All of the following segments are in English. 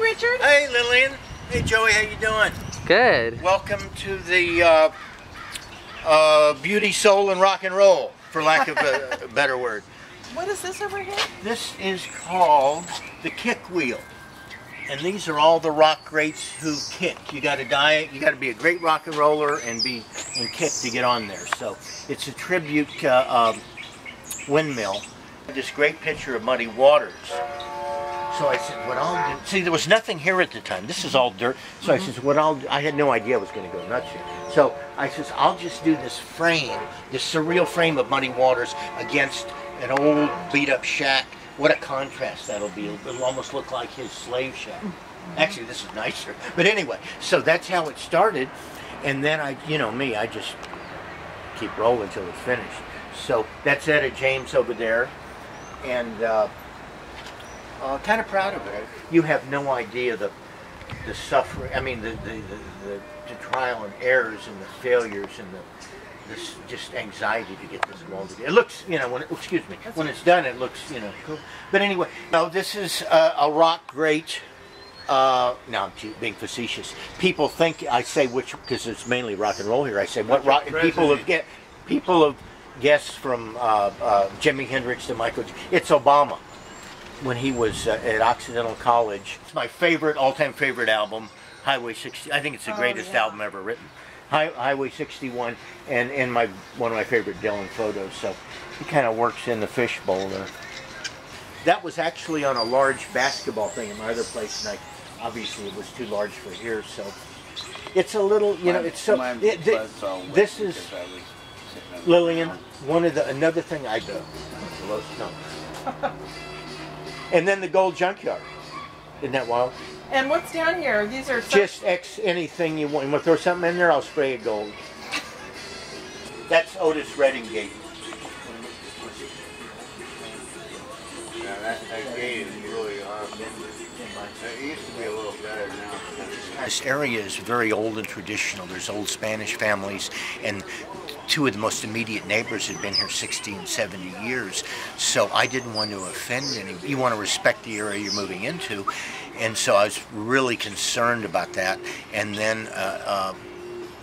Richard. Hey, Lillian. Hey, Joey. How you doing? Good. Welcome to the beauty, soul, and rock and roll, for lack of a better word. What is this over here? This is called the kick wheel. And these are all the rock greats who kick. You got to you got to be a great rock and roller and kick to get on there. So it's a tribute windmill. This great picture of Muddy Waters. So I said, what I'll do, see, there was nothing here at the time. This is all dirt. So I said, what I'll do, I had no idea I was going to go nuts here. So I says, I'll just do this frame, this surreal frame of Muddy Waters against an old beat up shack. What a contrast that'll be. It'll almost look like his slave shack. Actually, this is nicer. But anyway, so that's how it started. And then you know me, I just keep rolling until it's finished. So that's Etta James over there. And kind of proud of it. You have no idea the suffering, I mean the trial and errors and the failures and this just anxiety to get this blown together. It looks, you know, when it's done, it looks, you know, cool. But anyway, no, this is a rock great. Now I'm being facetious. People think I say which, because it's mainly rock and roll here. I say what rock. People have guessed from Jimi Hendrix to Michael. It's Obama when he was at Occidental College. It's my favorite, all-time favorite album, Highway 60. I think it's the greatest album ever written. Highway 61, and one of my favorite Dylan photos. So he kind of works in the fishbowl there. That was actually on a large basketball thing in my other place, and obviously it was too large for here. So it's a little, you know, it's so. This is Lillian. Another thing I do. No. And then the gold junkyard. Isn't that wild? And what's down here? These are just anything you want. You want to throw something in there? I'll spray it gold. That's Otis Redding gate. Yeah, that gate is really it used to be a little better now. This area is very old and traditional. There's old Spanish families, and two of the most immediate neighbors had been here 60 and 70 years. So I didn't want to offend any. You want to respect the area you're moving into. And so I was really concerned about that. And then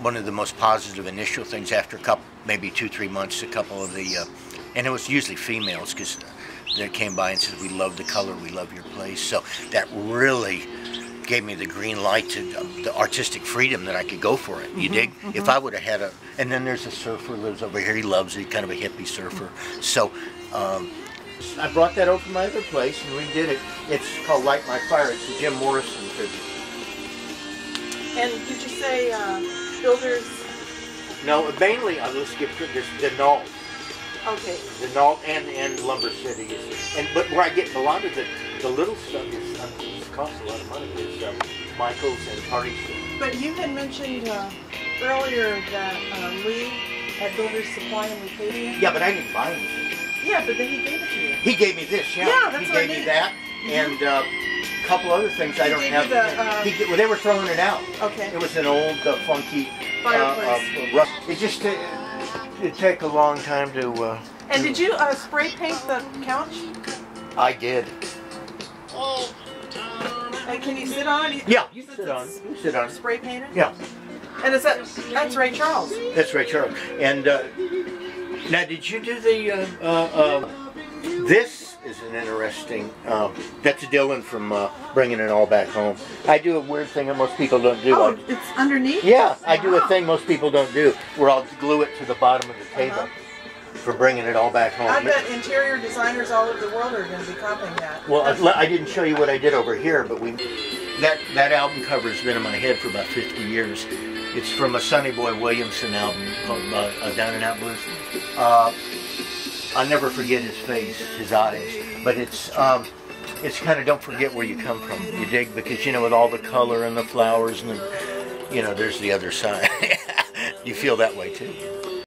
one of the most positive initial things after a couple, maybe 2-3 months, a couple of the, and it was usually females, because they came by and said, we love the color, we love your place. So that really gave me the green light to the artistic freedom that I could go for it. You dig? If I would have had and then there's a surfer who lives over here. He loves it, kind of a hippie surfer. So I brought that over from my other place and redid it. It's called Light My Fire. It's a Jim Morrison tribute. And did you say builders? No, mainly let's skip this Denault. Okay. Denault and Lumber City but where I get a lot of the little stuff is costs a lot of money. It's Michael's and Party stuff. But you had mentioned earlier that Lee had Builders Supply and we paid him. Yeah, but I didn't buy anything. Yeah, but then he gave it to you. He gave me this, yeah. Yeah, that's he what gave I mean. Me that, and a couple other things I don't have. Well, they were throwing it out. Okay. It was an old, funky fireplace. It just it'd take a long time to. And did you spray paint the couch? I did. And can you sit on it? Yeah, you sit on. You sit on. Spray painted? Yeah. And that's Ray Charles. That's Ray Charles. And now, did you do the? This is an interesting. That's Dylan from Bringing It All Back Home. I do a weird thing that most people don't do. Oh, it's underneath? Yeah, I do a thing most people don't do, where I'll glue it to the bottom of the table for Bringing It All Back Home. I bet interior designers all over the world are going to be copying that. Well, I didn't show you what I did over here, but that album cover has been in my head for about 50 years. It's from a Sonny Boy Williamson album called Down and Out Blues. I'll never forget his face, his eyes. But it's kind of don't forget where you come from. You dig? Because, you know, with all the color and the flowers and the, you know, there's the other side. You feel that way too.